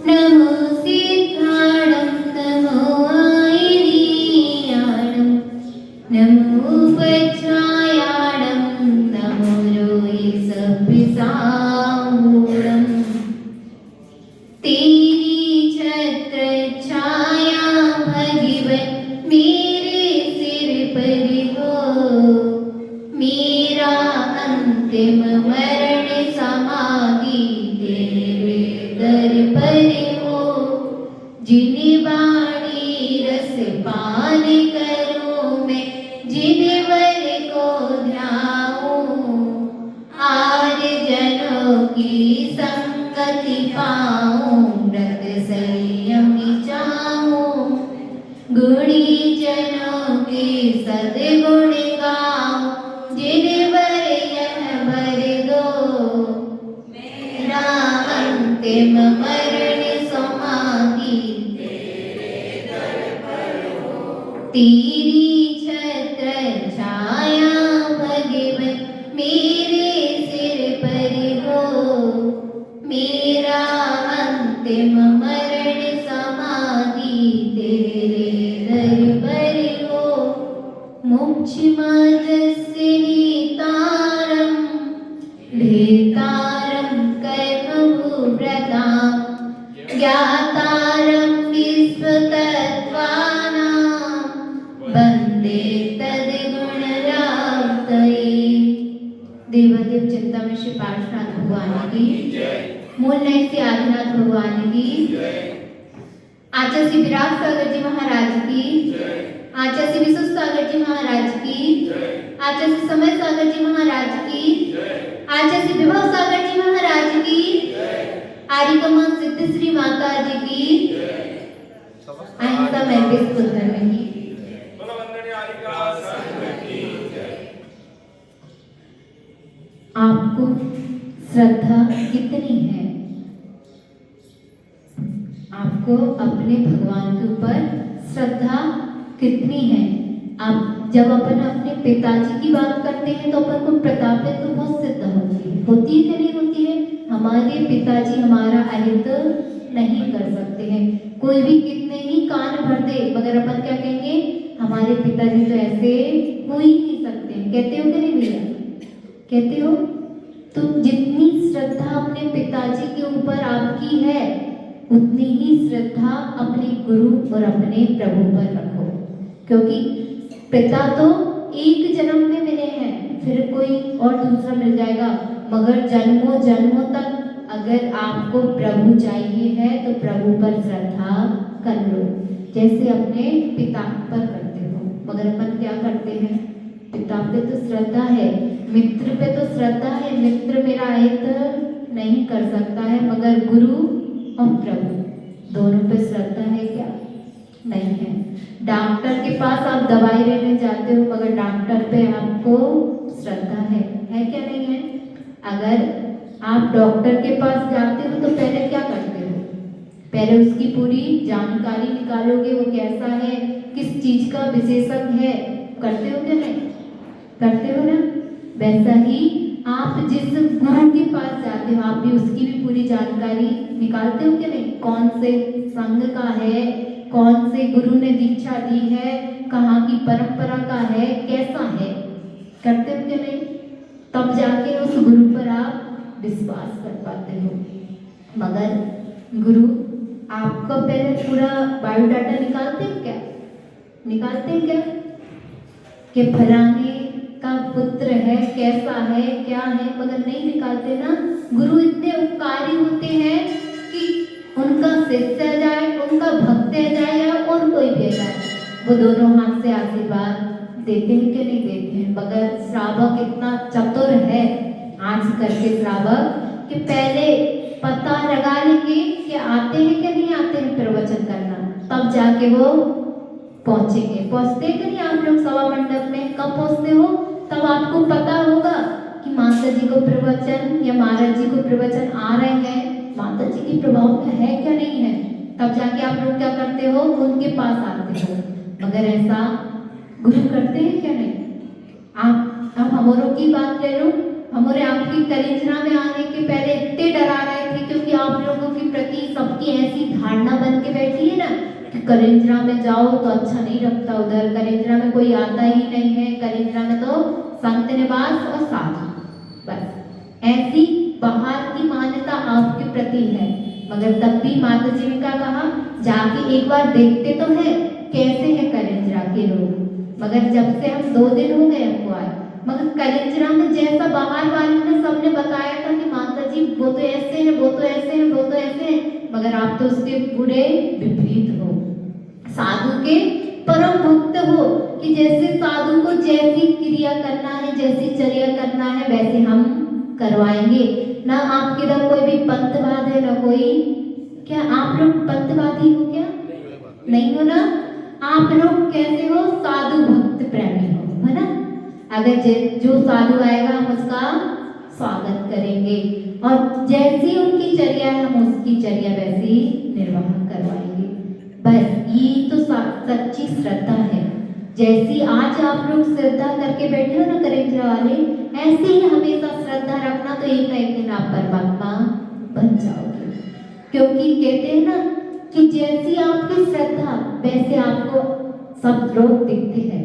नमो सिद्धाणं नमो आयनीयाणं नमो उपच्छायाणं नमो रोहिसपिसामूढं तेरी छत्र छाया भगवत मेरे सिर पर हो मेरा अंतिम मरण समाधि तेरे दर पर हो जिन वाणी रस पान करूं मैं जिन वर को ध्याऊं आर जनों की संगति पाऊं व्रत संयम चाहूं गुणी जनों के सद्गुण गाऊं जिन वर यह भर दो मेरा अंतिम मरण समाधि तेरे दर पर हो तेरी छत्र छाया भगवत मेरे सिर पर हो मेरा अंतिम मरण समाधि तेरे दर पर हो मोक्ष मार्गस्य नेतारं भेतारं कर्मभूव्रतां ज्ञातारं विश्वतत्त्वानां वन्दे तद्गुणराप्तये। देवादेव चिंतामणि श्री पार्श्वनाथ भगवान की मूल नय से आदिनाथ भगवान की आचार्य श्री विराट सागर जी महाराज की आचार्य श्री विश्व सागर जी महाराज की आचार्य श्री समय सागर जी महाराज की आचार्य श्री विभव सागर जी महाराज की आर्यकमा सिद्ध श्री माता जी की अहिंसा में विश्व धर्म की आपको श्रद्धा कितनी है? आपको अपने भगवान के ऊपर श्रद्धा कितनी है? आप जब अपन अपने पिताजी की बात करते हैं तो अपन को प्रतापित तो बहुत सिद्ध होती है कि नहीं होती है? हमारे पिताजी हमारा अहित नहीं कर सकते हैं। कोई भी कितने ही कान भर दे मगर अपन क्या कहेंगे? हमारे पिताजी तो ऐसे हो ही नहीं सकते हैं। कहते हो कि नहीं भैया? कहते हो? तो जितनी श्रद्धा अपने पिताजी के ऊपर आपकी है उतनी ही श्रद्धा अपने गुरु और अपने प्रभु पर रखो, क्योंकि पिता तो एक जन्म में मिले हैं, फिर कोई और दूसरा मिल जाएगा, मगर जन्मों जन्मों तक अगर आपको प्रभु चाहिए है तो प्रभु पर श्रद्धा कर लो, जैसे अपने पिता पर करते हो। मगर अपन क्या करते हैं? पिता पे तो श्रद्धा है, मित्र पे तो श्रद्धा है, मित्र मेरा हित नहीं कर सकता है, मगर गुरु और प्रभु दोनों पे श्रद्धा है क्या? नहीं है। डॉक्टर के पास आप दवाई लेने जाते हो मगर डॉक्टर पे आपको श्रद्धा है क्या नहीं है? अगर आप डॉक्टर के पास जाते हो तो पहले क्या करते हो? पहले उसकी पूरी जानकारी निकालोगे, वो कैसा है, किस चीज का विशेषज्ञ है, करते हो क्या नहीं? करते हो ना? वैसा ही आप जिस गुरु के पास जाते हो आप भी उसकी भी पूरी जानकारी निकालते हो क्या नहीं? कौन से संघ का है, कौन से गुरु ने दीक्षा दी है, कहाँ की परंपरा का है, कैसा है, करते हो क्या नहीं? तब जाके उस गुरु पर आप विश्वास कर पाते हो। मगर गुरु आपका पहले पूरा बायोडाटा निकालते हैं क्या? निकालते हैं क्या? कि फलाने का पुत्र है, कैसा है, क्या है, मगर नहीं निकालते ना। गुरु इतने उपकारी होते हैं कि उनका शिष्य जाए, उनका भक्त जाए या और कोई भी जाए, वो दोनों हाथ से आशीर्वाद देते हैं कि नहीं देते हैं। मगर श्रावक इतना चतुर है आज करके श्रावक कि पहले पता लगा लेंगे कि आते हैं कि नहीं आते हैं प्रवचन करना, तब जाके वो पहुंचेंगे। पहुंचते हैं कि नहीं आप लोग सभा मंडप में? कब पहुंचते हो? तब आपको पता होगा कि माता जी को प्रवचन या महाराज जी को प्रवचन आ रहे हैं, माता जी की प्रभाव में है क्या नहीं है, तब जाके आप लोग क्या करते हो? उनके पास आते हो। मगर ऐसा गुरु करते हैं क्या नहीं? आप हमारों की बात ले लो, हमारे आपकी कलिंजरा में आने के पहले इतने डरा रहे थे, क्योंकि आप लोगों के प्रति सबकी ऐसी धारणा बन के बैठी है ना कि कलिंजरा में जाओ तो अच्छा नहीं लगता, उधर कलिंजरा में कोई आता ही नहीं है, कलिंजरा में तो संत निवास और साधु, बस ऐसी बाहर की मान्यता आपके प्रति है। मगर तब भी माता जी ने क्या कहा, जाके एक बार देखते तो है कैसे है कलिंजरा के लोग। मगर जब से हम 2 दिन हो गए हमको आए, मगर कलिंजरा में जैसा बाहर वाले ने सबने बताया था कि माता जी वो तो ऐसे हैं, वो तो ऐसे हैं, वो तो ऐसे हैं, मगर आप तो उसके पूरे विपरीत हो, साधु के परम भक्त हो, कि जैसे साधु को जैसी क्रिया करना है, जैसी चर्या करना है, वैसे हम करवाएंगे। ना आपके इधर कोई भी पंथवाद है, ना कोई, क्या आप लोग पंथवादी हो क्या? नहीं हो ना, आप लोग कैसे हो? साधु भक्त प्रेमी हो, है ना। अगर जो साधु आएगा हम उसका स्वागत करेंगे, और जैसी उनकी चर्या है हम उसकी चर्या वैसी निर्वाह करवाएंगे। बस ये तो सच्ची श्रद्धा है। जैसी आज आप लोग श्रद्धा करके बैठे हो ना कलिंजरा वाले, ऐसे ही हमेशा श्रद्धा रखना, तो एक ना एक दिन आप परमात्मा बन जाओगे। क्योंकि कहते हैं ना कि जैसी आपकी श्रद्धा वैसे आपको सब लोग दिखते हैं।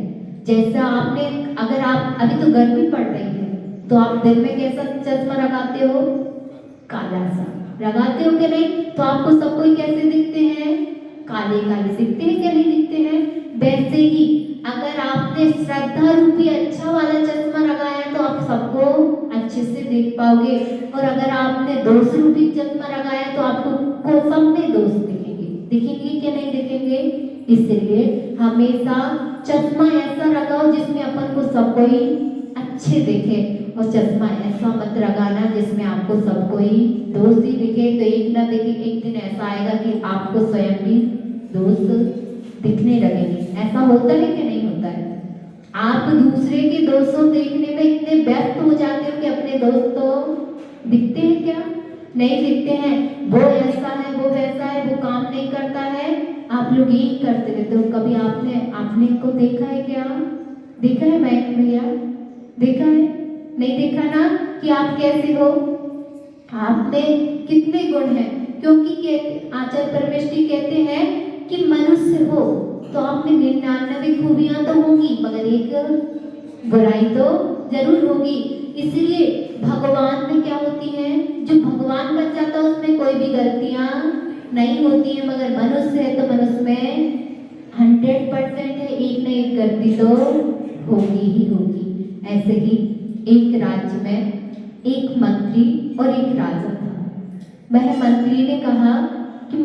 जैसा आपने, अगर आप अभी तो गर्मी पड़ रही है तो आप दिन में कैसा चश्मा लगाते हो? काला सा लगाते हो कि नहीं? तो आपको सब कोई कैसे दिखते हैं? काले काले दिखते हैं क्या नहीं दिखते हैं? वैसे ही अगर आपने श्रद्धा रूपी अच्छा वाला चश्मा लगाया तो आप सबको अच्छे से देख पाओगे, और अगर आपने दोष रूपी चश्मा लगाया तो आपको सब में दोष दिखेंगे क्या नहीं दिखेंगे? इसलिए हमेशा चश्मा ऐसा लगाओ जिसमें अपन को सब कोई अच्छे दिखे, और चश्मा ऐसा मत लगाना जिसमें आपको सब कोई दोष ही दिखे। तो एक ना दिखे, एक दिन ऐसा आएगा कि आपको स्वयं भी दोष दिखने लगेंगे। ऐसा होता है कि नहीं होता है? आप दूसरे के दोषों देखने में इतने व्यस्त हो जाते हो कि अपने दोस्त तो दिखते हैं क्या? नहीं दिखते हैं। वो ऐसा है, वो वैसा है, वो काम नहीं करता है, आप लोग यही करते रहते हो। कभी आपने को देखा है क्या? देखा है मैं भैया? देखा है? नहीं देखा ना कि आप कैसे हो, आप में कितने गुण हैं। क्योंकि आचार्य परमेश्वरी कहते हैं कि मनुष्य हो तो आप में 99 खूबियां तो होंगी, मगर एक बुराई तो जरूर होगी। इसलिए भगवान में क्या होती है, जो भगवान बन जाता है उसमें कोई भी गलतियां नहीं होती है, मगर मनुष्य है तो मनुष्य में 100% है, एक न एक गलती तो होगी ही होगी। ऐसे ही एक राज्य में एक मंत्री और एक राजा था। वह मंत्री ने कहा कि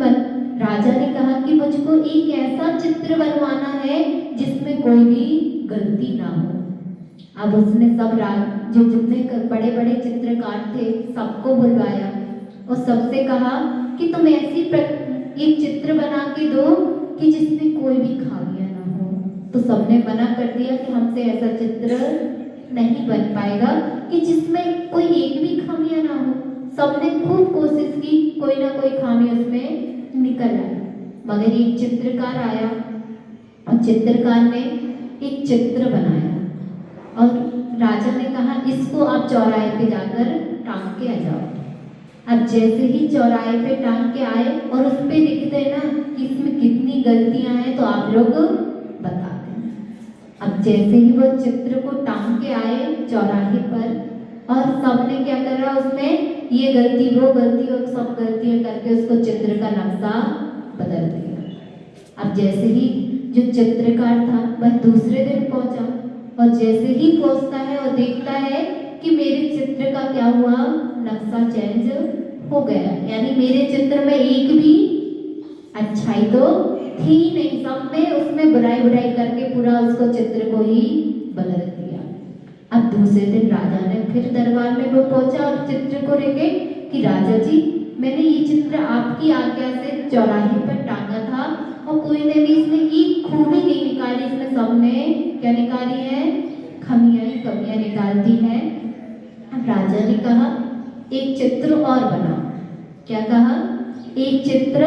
राजा ने कहा कि मुझको एक ऐसा चित्र बनवाना है जिसमें कोई भी गलती ना हो। अब उसने सब जो जितने बड़े बड़े चित्रकार थे सबको बुलवाया और सबसे कहा कि तुम ऐसी एक चित्र बना के दो कि जिसमें कोई भी खामियां ना हो। तो सबने मना कर दिया कि हमसे ऐसा चित्र नहीं बन पाएगा कि जिसमें कोई एक भी खामियां ना हो। सबने खूब कोशिश की, कोई ना कोई खामी उसमें निकल आया। मगर एक चित्रकार आया और चित्रकार ने एक चित्र बनाया और राजा ने कहा इसको आप चौराहे पे जाकर टांग के आ जाओ। अब जैसे ही चौराहे पे टांग के आए और उस पे लिख देना कि इसमें कितनी गलतियां हैं तो आप लोग बता देना। अब जैसे ही वो चित्र को टांग के आए चौराहे पर और सबने क्या करा, उसमें ये गलती वो गलती और सब गलतियां करके उसको चित्र का नक्शा बदल दिया। अब जैसे ही जो चित्रकार था वह दूसरे दिन पहुंचा और जैसे ही पहुंचता है और देखता है कि मेरे चित्र का क्या हुआ, नक्शा चेंज हो गया। यानी मेरे चित्र में एक भी अच्छाई तो थी नहीं, सब में उसमें बुराई करके पूरा उसको चित्र को ही बदल दिया। अब दूसरे दिन राजा ने फिर दरबार में वो पहुंचा और चित्र को लेके कि राजा जी मैंने ये चित्र आपकी आज्ञा से चौराहे पर टांगा था और कोई ने भी इसमें एक खूबी नहीं निकाली, इसमें सबने क्या निकाली है, कमियां निकाल दी है। अब राजा ने कहा एक चित्र और बनाओ। क्या कहा, एक चित्र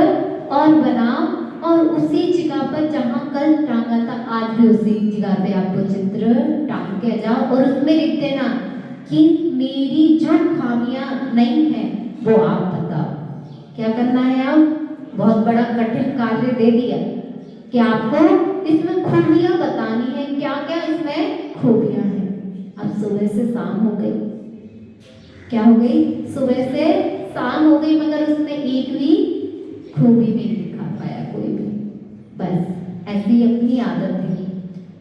और बनाओ और उसी जगह पर जहां कल टांगा था आज भी उसी जगह पे आपको चित्र टांग के जाओ और उसमें लिख देना कि मेरी जो खामियां नहीं है वो आप बताओ। क्या करना है? आप बहुत बड़ा कठिन कार्य दे दिया कि आपको इसमें खूबियां बतानी है, क्या क्या इसमें खूबियां हैं। अब सुबह से शाम हो गई, क्या हो गई? सुबह से शाम हो गई, मगर उसमें एक भी खूबी नहीं दिखा पाया कोई भी। बस ऐसी अपनी आदत है।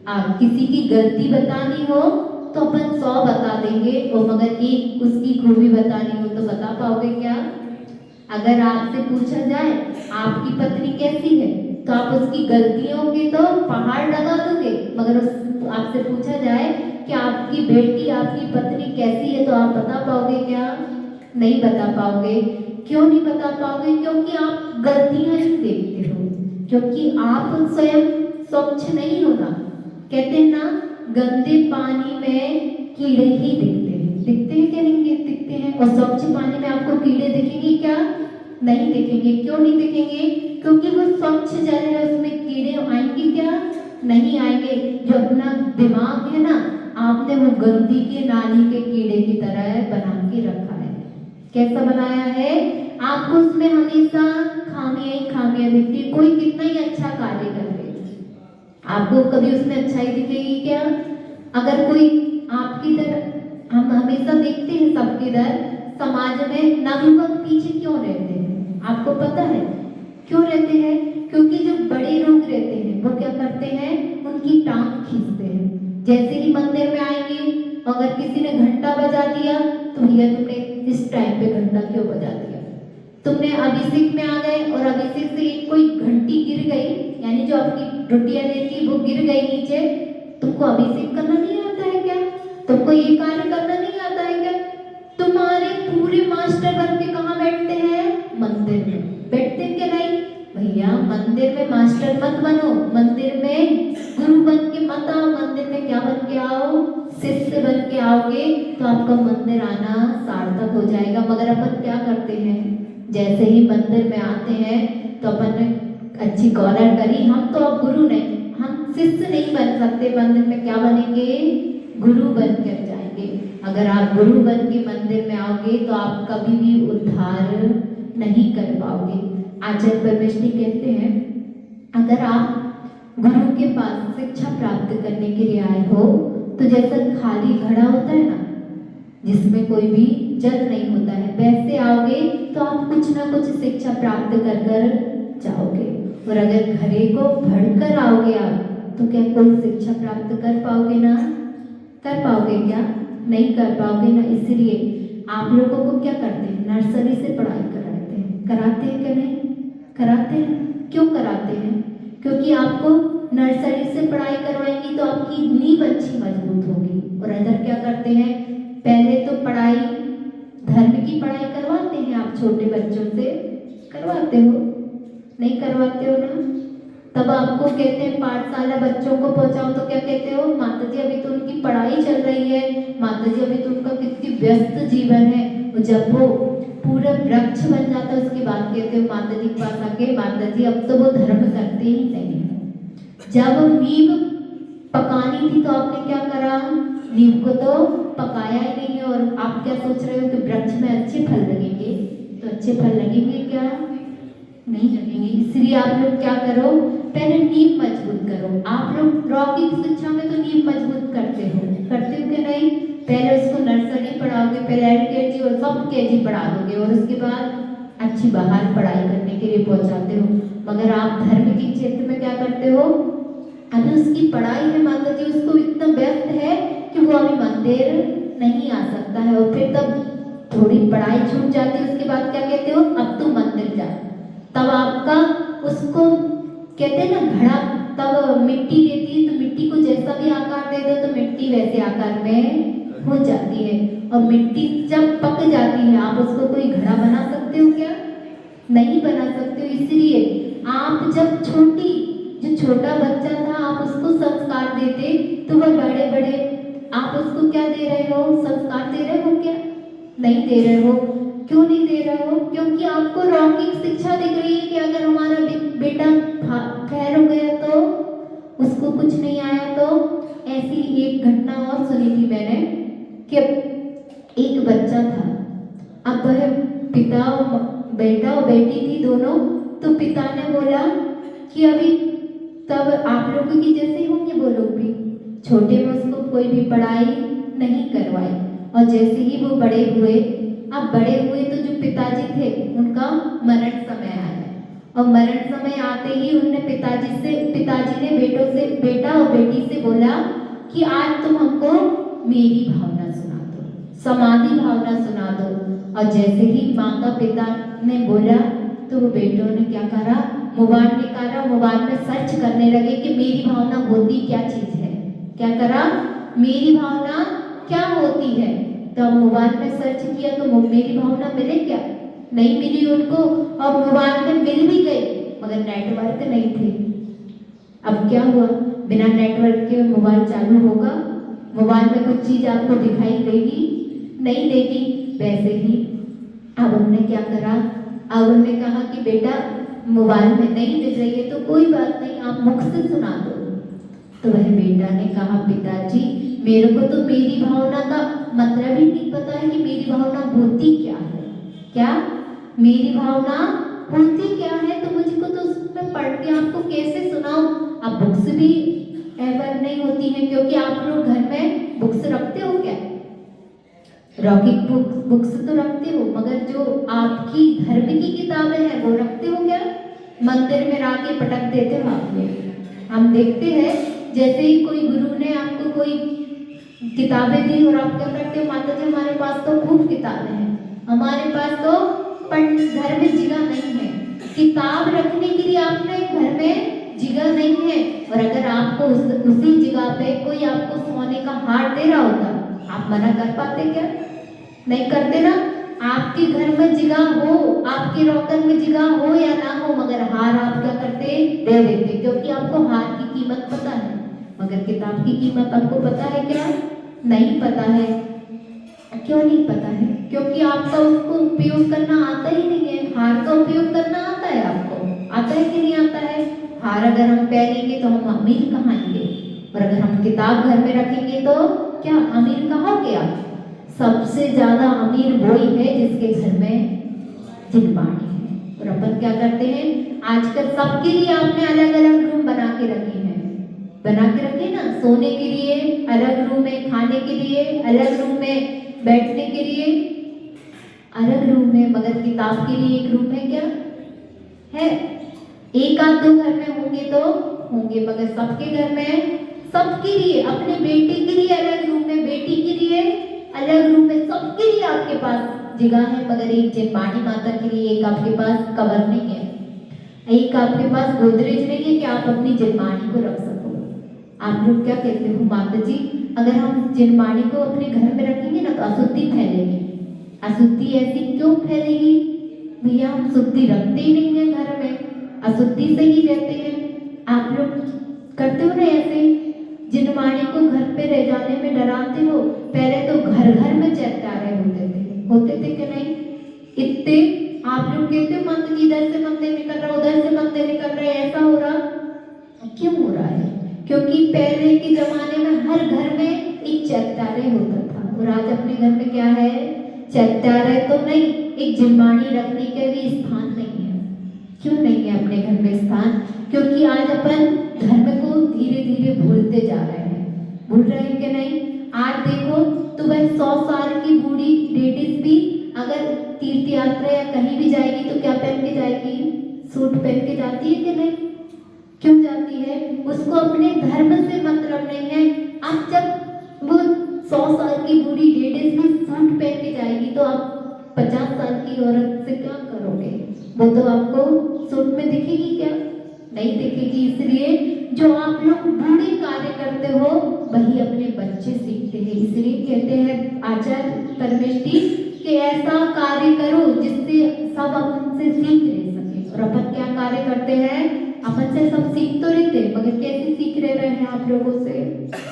आप किसी की गलती बतानी हो तो अपन 100 बता देंगे, और मगर एक उसकी खूबी बतानी हो तो बता पाओगे क्या? अगर आपसे पूछा जाए आपकी पत्नी कैसी है तो आप उसकी गलतियों के तो पहाड़ लगा दोगे, मगर उस आपसे पूछा जाए कि आपकी बेटी आपकी पत्नी कैसी है तो आप बता पाओगे क्या? नहीं बता पाओगे। क्यों नहीं बता पाओगे? क्योंकि आप गलतियां ही देखते हो, क्योंकि आप स्वयं स्वच्छ नहीं हो ना। कहते हैं ना, गंदे पानी में कीड़े ही दिखते हैं। दिखते हैं क्या? नहीं दिखते हैं। और स्वच्छ पानी में आपको कीड़े दिखेंगे क्या? नहीं दिखेंगे। क्यों नहीं दिखेंगे? क्योंकि वो स्वच्छ जल है, उसमें कीड़े आएंगे क्या? नहीं आएंगे। जो अपना दिमाग है ना, आपने वो गंदी के नाली के कीड़े की तरह बना के रखा है। कैसा बनाया है? आपको उसमें हमेशा खामियां ही खामियां दिखती है। कोई कितना ही अच्छा कार्य कर ले, आपको कभी उसमें अच्छाई दिखेगी क्या? अगर कोई आपकी तरह, हम हमेशा देखते हैं सबकी तरह समाज में नवयुवक पीछे क्यों रहते हैं? आपको पता है क्यों रहते हैं? क्योंकि जो बड़े लोग रहते हैं वो क्या करते हैं? उनकी टांग खींचते हैं। जैसे ही मंदिर में आएंगे, अगर किसी ने घंटा बजा दिया तो भैया तुमने इस टाइम पे घंटा क्यों बजा दिया? तुमने अभिषेक में आ गए और अभिषेक से एक कोई घंटी गिर गई, यानी जो आपकी रोटियां देती वो गिर गई नीचे, तुमको अभिषेक करना नहीं आता है क्या? तुमको ये कार्य करना नहीं आता है क्या? तुम्हारे पूरे मास्टर बन के कहाँ बैठते हैं? मंदिर में बैठते हैं क्या? नहीं भैया, मंदिर में मास्टर मत बनो, मंदिर में गुरु बन के मत आओ। मंदिर में क्या बन के आओ? शिष्य बन के आओगे तो आपका मंदिर आना सार्थक हो जाएगा। मगर अपन क्या करते हैं? जैसे ही मंदिर में आते हैं तो अपन ने अच्छी कॉलर करी, हम तो अब गुरु नहीं, हम शिष्य नहीं बन सकते। मंदिर में क्या बनेंगे? गुरु बनकर जाएंगे। अगर आप गुरु बन के मंदिर में आओगे तो आप कभी भी उद्धार नहीं कर पाओगे। आचार्य परमेश्वरी कहते हैं, अगर आप गुरु के पास शिक्षा प्राप्त करने के लिए आए हो तो जैसा खाली घड़ा होता है ना, जिसमें कोई भी जल नहीं होता है, वैसे आओगे तो आप कुछ ना कुछ शिक्षा प्राप्त कर कर जाओगे। और अगर घड़े को भरकर आओगे आप तो क्या कोई शिक्षा प्राप्त कर पाओगे ना? कर पाओगे क्या? नहीं कर पाओगे ना। इसलिए आप लोगों को क्या करते हैं? नर्सरी से पढ़ाई कराते हैं। कराते हैं क्या? नहीं कराते हैं। क्यों कराते हैं? क्योंकि आपको नर्सरी से पढ़ाई करवाएंगी तो आपकी नींव अच्छी मजबूत होगी। और इधर क्या करते हैं? पहले तो पढ़ाई, धर्म की पढ़ाई करवाते हैं आप छोटे बच्चों से। करवाते हो? नहीं करवाते हो ना। तब आपको कहते हैं पाठशाला बच्चों को पहुंचाओ तो क्या कहते हो? माता जी अभी तो उनकी पढ़ाई चल रही है, माता जी अभी तो उनका कितनी व्यस्त जीवन है। और जब वो पूरा वृक्ष बन जाता है उसके बाद कहते हो माता जी के पास आके, माता जी अब तो वो धर्म करते ही नहीं है। जब नींव पकानी थी तो आपने क्या करा? नींव को तो पकाया ही नहीं है। और आप क्या सोच रहे हो कि वृक्ष में अच्छे फल लगेंगे? तो अच्छे फल लगेंगे क्या? नहीं लगेंगे। इसलिए आप लोग क्या करो? पहले नींव मजबूत करो। आप लोग लौकिक शिक्षा में तो नींव मजबूत करते हो कि नहीं? पहले उसको नर्सरी पढ़ाओगे, पहले LKG और सब KG पढ़ा दोगे और उसके बाद अच्छी बाहर पढ़ाई करने के लिए पहुंचाते हो। मगर आप धर्म के क्षेत्र में क्या करते हो? अभी उसकी पढ़ाई है माता जी, उसको इतना व्यस्त है कि वो अभी मंदिर नहीं आ सकता है। और फिर तब थोड़ी पढ़ाई छूट जाती है, उसके बाद क्या कहते हो? अब तू मंदिर जा। तब आपका उसको कहते हैं ना घड़ा, तब मिट्टी देती है तो मिट्टी को जैसा भी आकार दे दो तो मिट्टी वैसे आकार में हो जाती है। और मिट्टी जब पक जाती है आप उसको कोई घड़ा बना सकते हो क्या? नहीं बना सकते हो। इसलिए आप जब जो छोटा बच्चा था आप उसको संस्कार देते तो वह बड़े बड़े, आप उसको क्या दे रहे हो? संस्कार दे रहे हो क्या? नहीं दे रहे हो। क्यों नहीं दे रहे हो? क्योंकि आपको लौकिक शिक्षा दिख रही है कि अगर हमारा बेटा फेल हो गया तो उसको कुछ नहीं आया। तो ऐसी एक घटना और सुनी थी मैंने कि दोनों। तो पिता ने बोला कि अभी तब आप लोगों की जैसे ही होंगे वो लोग भी, छोटे में उसको कोई भी पढ़ाई नहीं करवाई। और जैसे ही वो बड़े हुए, अब बड़े हुए तो जो पिताजी थे उनका मरण समय आया, और मरण समय आते ही उनने पिताजी ने बेटा और बेटी से बोला कि आज तुम हमको मेरी भावना सुना दो, समाधि भावना सुना दो। और जैसे ही माता पिता ने बोला तो वो बेटों ने क्या करा, मोबाइल निकाला, मोबाइल में सर्च करने लगे कि मेरी भावना होती क्या चीज है। क्या करा, मेरी भावना क्या होती है। तो मोबाइल में सर्च किया तो मेरी भावना मिले क्या, नहीं मिली उनको। और मोबाइल में मिल भी गई मगर नेटवर्क नहीं थे। अब क्या हुआ, बिना नेटवर्क के मोबाइल चालू होगा, मोबाइल में कुछ चीज आपको दिखाई देगी, नहीं देगी। वैसे ही अब उन्होंने क्या करा, अब उन्होंने कहा कि बेटा मोबाइल में नहीं मिल रही है तो कोई बात नहीं, आप मुख से सुना दो। तो वह बेटा ने कहा पिताजी मेरे को तो मेरी भावना का मतलब ही नहीं पता है कि मेरी भावना होती क्या है। क्या मेरी भावना होती क्या है, तो मुझको तो उसमें पढ़ के आपको कैसे सुनाऊं। अब बुक्स भी एवर नहीं होती है, क्योंकि आप लोग घर में बुक्स रखते हो क्या, रॉकिंग बुक्स तो रखते हो, मगर जो आपकी धर्म की किताबें हैं वो रखते हो क्या, मंदिर में राके पटक देते हो आप लोग। हम देखते हैं जैसे ही कोई गुरु ने आपको कोई किताबें दी और आप क्या करते हो, माता जी हमारे पास तो खूब किताबें हैं, हमारे पास तो घर में जगह नहीं है, किताब रखने के लिए आपने घर में जगह नहीं है। और अगर आपको उसी जगह पे कोई आपको सोने का हार दे रहा होता, आप मना कर पाते क्या, नहीं करते ना। आपके घर में जगह हो, आपके रॉकर में जगह हो या ना हो, मगर हार आप क्या करते, दे देते, क्योंकि आपको हार की कीमत पता है। मगर किताब की कीमत आपको पता है क्या, नहीं पता है। क्यों नहीं पता है, क्योंकि आपका उसको उपयोग करना आता ही नहीं है। हार का उपयोग करना आता है आपको, आता है कि नहीं आता है। हार अगर हम पहनेंगे तो हम अमीर कहाएंगे, और अगर हम किताब घर में रखेंगे तो क्या अमीर कहोगे आप। सबसे ज्यादा अमीर वही है जिसके घर में जिनवाणी है। और अपन क्या करते हैं, आजकल सबके लिए आपने अलग अलग रूम बना के रखे हैं, बना के रखे ना, सोने के लिए अलग रूम है, खाने के लिए अलग रूम है, बैठने के लिए अलग रूम है, मगर किताब के लिए एक रूम है क्या, है। एक आध दो घर में होंगे तो होंगे, मगर सबके घर में, सबके लिए, अपने बेटे के लिए अलग रूम है, बेटी के लिए अलग रूम है, सबके लिए आपके पास जगह है। मगर एक जिनवाणी माता के लिए एक आपके पास कवर नहीं है, एक आपके पास गोदरेज नहीं है कि आप अपनी जिनवाणी को रख सको। आप लोग क्या कहते हो, माता जी अगर हम जिनवाणी को अपने घर में रखेंगे ना तो अशुद्धि फैलेगी। अशुद्धि ऐसी क्यों फैलेगी भैया, हम शुद्धि रखते ही नहीं है घर में, अशुद्धि से ही रहते हैं। आप लोग करते हो ना ऐसे, जिनवाणी को घर पे रह जाने में डराते हो। पहले तो घर घर में चैत्यारे होते थे कि नहीं, इतने आप लोग कहते हो माता जी इधर से मंदिर निकल रहा, उधर से मंदिर निकल रहा है, ऐसा हो रहा, क्यों हो रहा है, क्योंकि पहले के जमाने में हर घर में एक चैत्यारे होता था। और आज अपने घर में क्या है, चैत्यारे तो नहीं, एक जिनवाणी रखने के भी स्थान नहीं है। क्यों नहीं है अपने घर में स्थान, क्योंकि आज अपन धर्म को धीरे धीरे भूलते जा रहे हैं। भूल रहे हैं कि नहीं। आज देखो तो वह 100 साल की बूढ़ी लेडीज भी अगर तीर्थ यात्रा या कहीं भी जाएगी तो क्या पहन के जाएगी, सूट पहन के जाती है कि नहीं, क्यों जाती है, उसको अपने धर्म से मतलब नहीं है। अब जब वो 100 साल की बूढ़ी लेडीज भी सूट पहन के जाएगी तो आप 50 साल की औरत से क्या करोगे, वो तो आपको सूट में दिखेगी क्या, नहीं दिखेगी। इसलिए जो आप लोग बूढ़े कार्य करते हो वही अपने बच्चे सीखते हैं। इसलिए कहते हैं आचार्य परमेष्ठी कि ऐसा कार्य करो जिससे सब अपन से सीख ले सके। और अपन क्या कार्य करते हैं, अपन से सब सीख तो रहते हैं, मगर कैसे सीख रहे हैं आप लोगों से,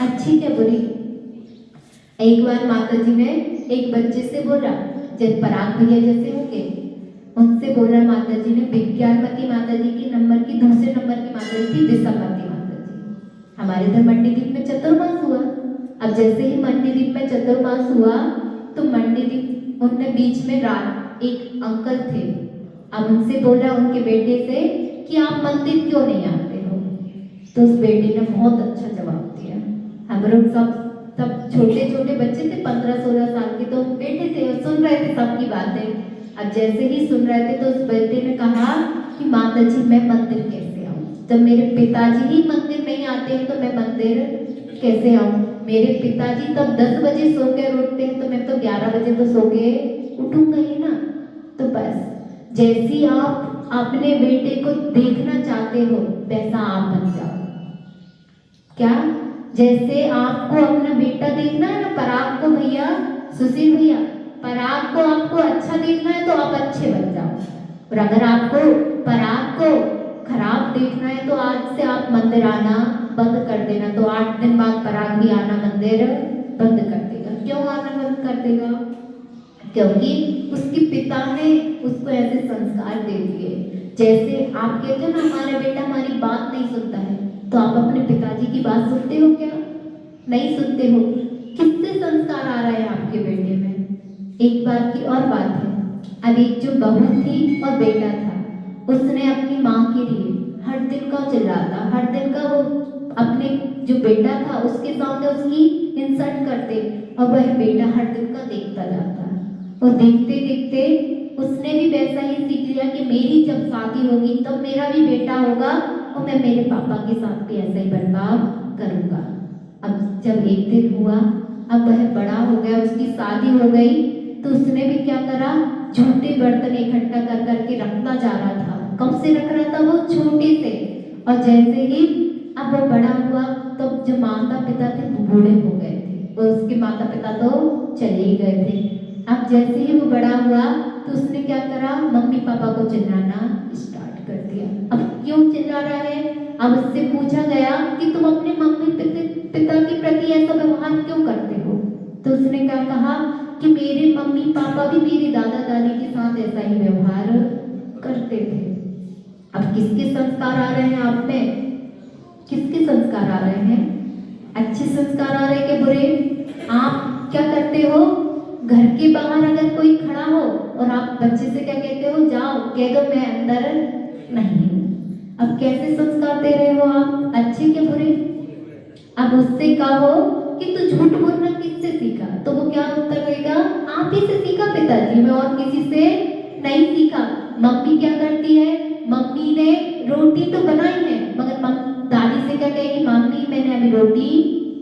अच्छी क्या बुरी। एक बार माता जी ने एक बच्चे से बोला, जब पराग भैया जैसे होंगे उनसे बोला माता जी ने, विज्ञानमती माता जी की नंबर की दूसरे नंबर की माता जी थी विषमती माता जी। हमारे इधर मंडीदीप में चतुर्मास हुआ। अब जैसे ही मंडीदीप में चतुर्मास हुआ तो मंडीदीप उनने बीच में रात एक अंकल थे, अब उनसे बोला उनके बेटे से कि आप मंदिर क्यों नहीं आते हो? तो उस बेटे ने बहुत अच्छा जवाब दिया। हम लोग सब तब छोटे छोटे बच्चे थे, 15-16 साल के, तो बेटे थे और सुन रहे थे सबकी बातें। अब जैसे ही सुन रहे थे तो उस बेटे ने कहा कि माता जी मैं मंदिर कैसे आऊँ? जब मेरे पिताजी ही मंदिर नहीं आते हैं तो मैं मंदिर कैसे आऊँ? मेरे पिताजी तब 10 बजे सो के उठते हैं तो मैं तो 11 बजे तो सो के उठूंगा ही ना। तो बस जैसी आप अपने बेटे को देखना चाहते हो वैसा आप बन जाओ। क्या? जैसे आपको अपना बेटा देखना है ना, पराग को भैया, सुशील भैया, पराग को आपको अच्छा देखना है तो आप अच्छे बन जाओ। और अगर आपको पराग को खराब देखना है तो आज से आप मंदिर आना बंद कर देना। तो 8 दिन बाद पराग भी आना मंदिर बंद कर देगा। क्यों आना बंद कर देगा? क्योंकि उसके पिता ने उसको ऐसे संस्कार दे दिए। जैसे आप कहते हो ना हमारा बेटा हमारी बात नहीं सुनता है, तो आप अपने पिताजी की बात सुनते हो क्या? नहीं सुनते हो। किससे संस्कार आ रहे हैं आपके बेटे में? एक बार की और बात है, अब एक जो बहू थी और बेटा था, उसने अपनी माँ के लिए हर दिन का चिल्लाता, हर दिन का वो अपने जो बेटा था उसके सामने उसकी इंसल्ट करते, और वह बेटा हर दिन का देखता जाता। और देखते देखते उसने भी वैसा ही सीख लिया कि मेरी जब शादी होगी तब मेरा भी बेटा होगा और मैं मेरे पापा के साथ भी ऐसा ही बर्ताव करूंगा। अब जब एक दिन हुआ, अब वह बड़ा हो गया, उसकी शादी हो गई, तो उसने भी क्या करा, झूठे बर्तन इकट्ठा कर करके रखता जा रहा था। कब से रख रहा था? वो छोटे से। और जैसे ही अब वो बड़ा हुआ तो जो माता पिता थे वो बूढ़े हो गए थे और उसके माता पिता तो चले ही गए थे। अब जैसे ही वो बड़ा हुआ तो उसने क्या करा, मम्मी पापा को चिल्लाना स्टार्ट कर दिया। अब क्यों चिल्ला रहा है? अब उससे पूछा गया कि तुम अपने मम्मी पिता के प्रति ऐसा व्यवहार क्यों करते हो? तो उसने क्या कहा कि मेरे मम्मी पापा भी मेरे दादा दादी के साथ ऐसा ही व्यवहार करते थे। अब किसके संस्कार आ रहे हैं आप में? किसके संस्कार आ रहे हैं? अच्छे संस्कार आ रहे हैं कि बुरे? आप क्या करते हो, घर के बाहर अगर कोई खड़ा हो और आप बच्चे से क्या कहते हो, जाओ कह दो मैं अंदर नहीं हूं। अब कैसे संस्कार दे रहे हो आप, अच्छे के बुरे? अब उससे कहो कि तू झूठ बोलना किससे सीखा? तो वो क्या उत्तर देगा, आप ही से सीखा पिताजी, मैं और किसी से नहीं सीखा। मम्मी क्या करती है, मम्मी ने रोटी तो बनाई है मगर दादी से क्या कहेगी, मम्मी मैंने अभी रोटी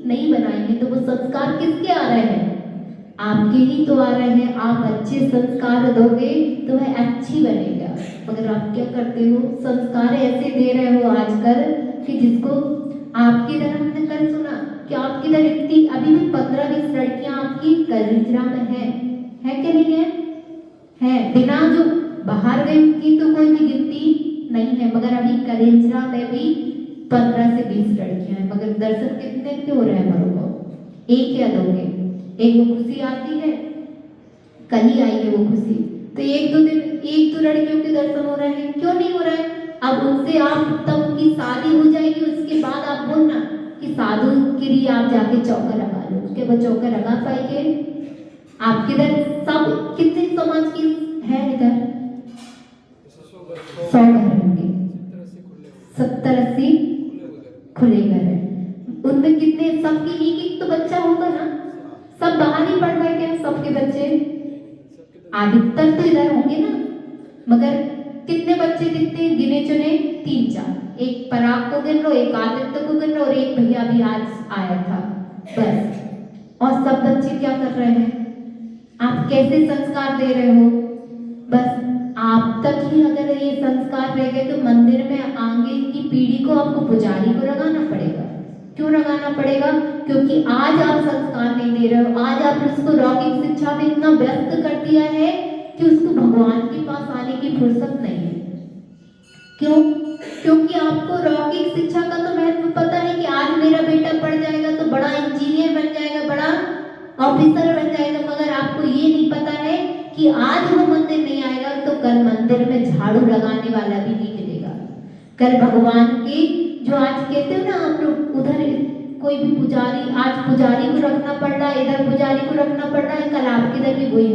नहीं बनाई है। तो वो संस्कार किसके आ रहे हैं? आपके ही तो आ रहे हैं। आप अच्छे संस्कार दोगे तो वह अच्छी बनेगा। मगर आप क्या करते हो, संस्कार ऐसे दे रहे हो आजकल कि जिसको आपके इधर हमने कल सुना कि आपके इधर इतनी अभी भी 15-20 लड़कियां आपकी कलिंजरा में है कि नहीं है? है। बिना जो बाहर गई उनकी तो कोई भी गिनती नहीं है, मगर अभी कलिंजरा में भी 15 से 20 लड़कियां हैं। मगर दर्शन कितने के हो रहे हैं हमारे को? एक या दो के? एक वो खुशी आती है, कल ही आई है वो खुशी, तो एक दो लड़कियों के दर्शन हो रहे हैं। क्यों नहीं हो रहे हैं? अब उनसे आप तब उनकी शादी हो जाएगी, उसके बाद आप बोलना कि साधु के लिए आप जाके चौका लगा लो, क्या वो चौका लगा पाएंगे? आपके इधर सब कितने समाज की है इधर? 100 घर होंगे, 70-80 खुले घर है। उनमें कितने, सबके एक तो बच्चा होगा ना? सब बाहर ही पढ़ रहे क्या सबके बच्चे? अधिकतर तो इधर होंगे ना। मगर कितने बच्चे दिखते हैं, गिने चुने 3-4, एक पराग को गिन लो, एक आदित्य को गिन लो और एक भैया भी आज आया था, बस। और सब बच्चे क्या कर रहे हैं? आप कैसे संस्कार दे रहे हो? बस आप तक ही अगर ये संस्कार रह गए तो मंदिर में आगे की पीढ़ी को आपको पुजारी को लगाना पड़ेगा। क्यों लगाना पड़ेगा? क्योंकि आज आप संस्कार नहीं दे रहे हो। आज आप उसको लौकिक शिक्षा में इतना व्यस्त कर दिया है कि उसको भगवान के पास आने की फुर्सत नहीं है। क्यों? क्योंकि आपको लौकिक शिक्षा का तो महत्व पता है कि आज मेरा बेटा पढ़ जाएगा तो बड़ा इंजीनियर बन जाएगा, बड़ा ऑफिसर बन जाएगा, मगर आपको ये नहीं पता है कि आज वो मंदिर नहीं आएगा तो कल मंदिर में झाड़ू लगाने वाला भी नहीं मिलेगा। कल भगवान की जो आज कहते हो ना आप लोग, उधर कोई भी पुजारी, आज पुजारी को रखना पड़ रहा है, इधर पुजारी को रखना पड़ रहा है, कल आपके इधर भी वही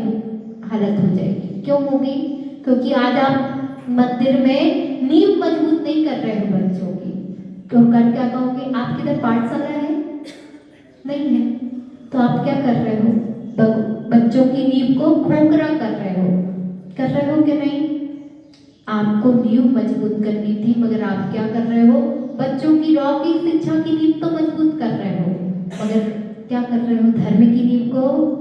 हालत हो जाएगी। क्यों होगी? क्योंकि आज आप मंदिर में नींव मजबूत नहीं कर रहे हो बच्चों की, तो कर क्या कहोगे? आपके इधर पाठशाला है? नहीं है, तो आप क्या कर रहे हो? बच्चों की नींव को खोखला कर रहे हो कि नहीं? आपको नींव मजबूत करनी थी, मगर आप क्या कर रहे हो? बच्चों की लौकिक शिक्षा की नींव तो मजबूत कर रहे हो, मगर क्या कर रहे हो? धर्म की नींव को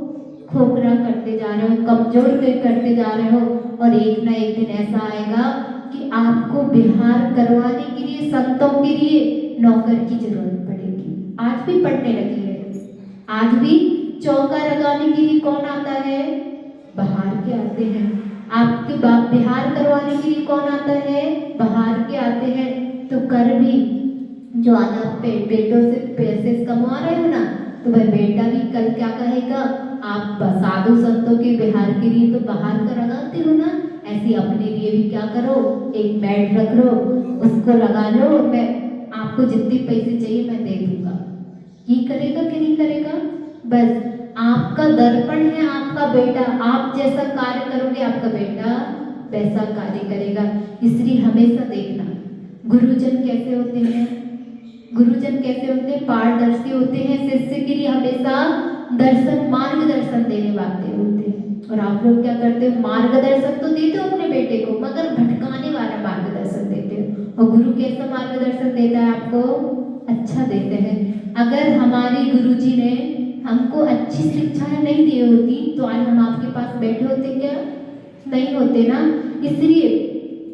खोखला करते जा रहे हो, कमजोर करते जा रहे हो। और एक ना एक दिन ऐसा आएगा कि आपको बिहार करवाने के लिए, संतों के लिए नौकर की जरूरत पड़ेगी। आज भी पढ़ने लगी है, आज भी चौका लगाने के लिए कौन आता है? बाहर के आते हैं। आपके बिहार करवाने के लिए कौन आता है? बाहर के आते हैं। तो कर भी, जो आज आप बेटों से पैसे कमा रहे हो ना, तो वह बेटा भी कल क्या कहेगा? आप साधु संतों के बिहार के लिए तो बाहर का लगाते हो ना, ऐसे अपने लिए भी क्या करो, एक बेड रख लो, उसको लगा लो, मैं आपको जितने पैसे चाहिए मैं दे दूंगा। ये करेगा कि नहीं करेगा? बस आपका दर्पण है आपका बेटा, आप जैसा कार्य करोगे आपका बेटा वैसा कार्य करेगा। इसलिए हमेशा देखना गुरुजन कैसे होते हैं, गुरुजन कैसे होते हैं? पारदर्शी होते हैं, शिष्य के लिए हमेशा दर्शन मार्गदर्शन देने वाले होते हैं। और आप लोग क्या करते हो? मार्गदर्शन तो देते हो अपने बेटे को, मगर भटकाने वाला मार्गदर्शन देते हो। और गुरु कैसा मार्गदर्शन देता है आपको? अच्छा देते हैं। अगर हमारे गुरुजी ने हमको अच्छी शिक्षा नहीं दी होती तो आज हम आपके पास बैठे होते क्या? नहीं होते ना। इसलिए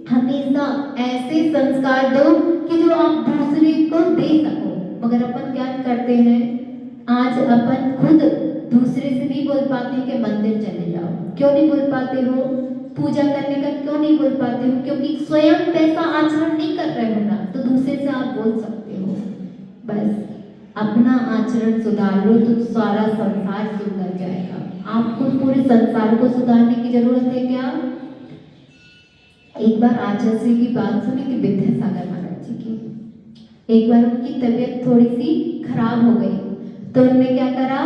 हमेशा ऐसे संस्कार दो कि जो आप दूसरे को दे सको। मगर अपन क्या करते हैं? आज अपन खुद दूसरे से नहीं बोल पाते कि मंदिर चले जाओ। क्यों नहीं बोल पाते हो? पूजा करने का क्यों नहीं बोल पाते हो? क्योंकि स्वयं वैसा आचरण नहीं कर रहे हो ना, तो दूसरे से आप बोल सकते हो। बस अपना आचरण सुधार लो तो सारा संसार सुधर जाएगा। आपको पूरे संसार को सुधारने की जरूरत है क्या? एक बार आचार्य श्री की बात सुनी कि विद्यासागर महाराज जी की, एक बार उनकी तबीयत थोड़ी सी खराब हो गई, तो उन्होंने क्या करा?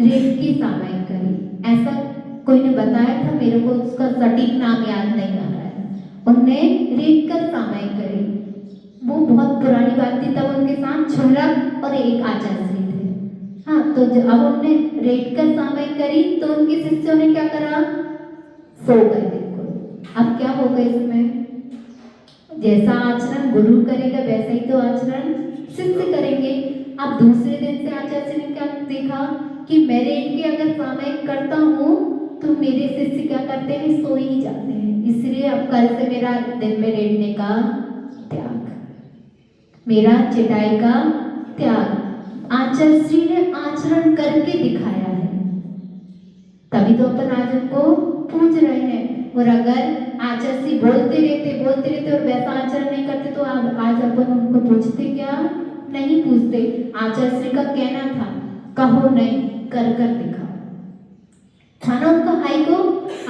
रेत की सामायिक करी। ऐसा कोई ने बताया था, मेरे को उसका सटीक नाम याद नहीं आ रहा है। उन्होंने रेत कर सामायिक करी। वो बहुत पुरानी बात थी, तब उनके साथ छोलक और एक आचार्य श्री थे। हाँ, तो अब उन्होंने रेत कर सामायिक करी तो उनके शिष्यों ने क्या करा? सो गए। देखो अब क्या हो गए इसमें? जैसा आचरण गुरु करेगा वैसा ही तो आचरण शिष्य करेंगे। अब दूसरे दिन से आचार्य ने क्या देखा कि मैं रेत के अगर सामायिक करता हूँ तो मेरे शिष्य क्या करते हैं? सो ही जाते हैं। इसलिए अब कल से मेरा दिन में लेटने का त्याग, मेरा चिटाई का त्याग। आचार्य श्री ने आचरण करके दिखाया है, तभी तो अपन आज उनको पूछ रहे हैं। और अगर आचार्य श्री बोलते रहते और वैसा आचरण नहीं करते तो आज अपन उनको पूछते क्या? नहीं पूछते। आचार्य श्री का कहना था, कहो नहीं कर कर दिखाओ। था ना उनका हाइको,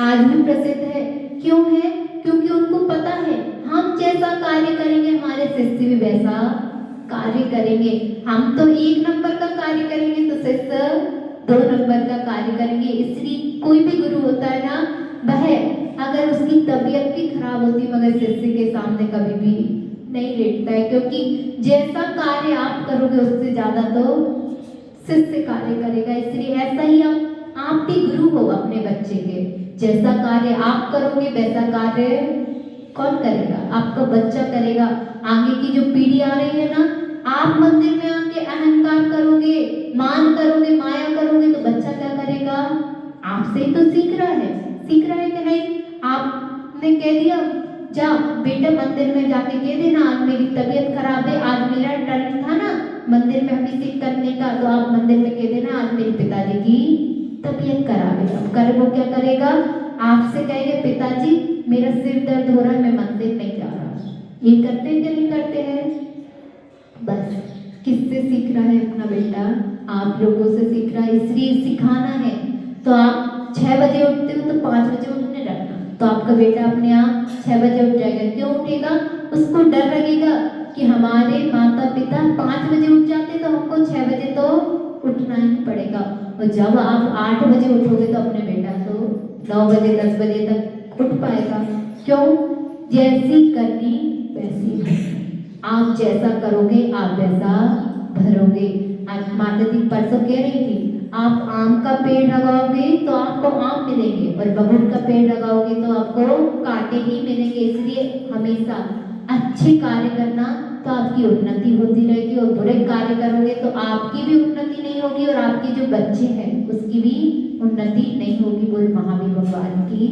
आज भी प्रसिद्ध है। क्यों है? क्योंकि उनको पता है हम जैसा कार्य करेंगे हमारे शिष्य भी वैसा कार्य करेंगे। हम तो 1 नंबर का कार्य करेंगे तो शिष्य 2 नंबर का कार्य करेंगे। इसलिए कोई भी गुरु होता है ना, वह अगर उसकी तबीयत भी खराब होती मगर शिष्य के सामने कभी भी नहीं लेटता है, क्योंकि जैसा कार्य आप करोगे उससे ज्यादा तो शिष्य कार्य करेगा। इसलिए ऐसा ही आप भी गुरु हो अपने बच्चे के। जैसा कार्य आप करोगे वैसा कार्य कौन करेगा? आपका बच्चा करेगा। आगे की जो पीढ़ी आ रही है ना, आप मंदिर में आके अहंकार करोगे, मान करोगे, माया करोगे तो बच्चा क्या करेगा? आपसे ही तो सीख रहा है कि नहीं? आपने कह दिया जा बेटा मंदिर में जाके कह देना आज मेरी तबीयत खराब है, आज मेरा टर्न था ना मंदिर में अभिषेक करने का, तो आप मंदिर में कह देना आज मेरे पिताजी की तबीयत खराब है। अब कर वो क्या करेगा? आपसे कहेगा पिताजी मेरा सिर दर्द हो रहा है, मैं मंदिर नहीं जा रहा। ये करते हैं क्या नहीं करते हैं? बस किससे सीख रहा है अपना बेटा? आप लोगों से सीख रहा है। इसलिए सिखाना है तो आप 6 बजे उठते हो तो 5 बजे उठने रखना, तो आपका बेटा अपने आप 6 बजे उठ जाएगा। क्यों उठेगा? उसको डर लगेगा कि हमारे माता पिता 5 बजे उठ जाते तो हमको 6 बजे तो उठना ही पड़ेगा। और जब आप 8 बजे उठोगे तो अपने बेटा तो 9 बजे 10 बजे तक उठ पाएगा। क्यों? जैसी करनी वैसी भरनी। आप जैसा करोगे आप वैसा भरोगे। आज माता दी परसों कह रही थी, आप आम का पेड़ लगाओगे तो आपको आम मिलेंगे, और बबूल का पेड़ लगाओगे तो आपको कांटे ही मिलेंगे। इसलिए हमेशा अच्छे कार्य करना तो आपकी उन्नति होती रहेगी, और बुरे कार्य करोगे तो आपकी भी उन्नति नहीं होगी और आपके जो बच्चे हैं उसकी भी उन्नति नहीं होगी। बोल महावीर भगवान की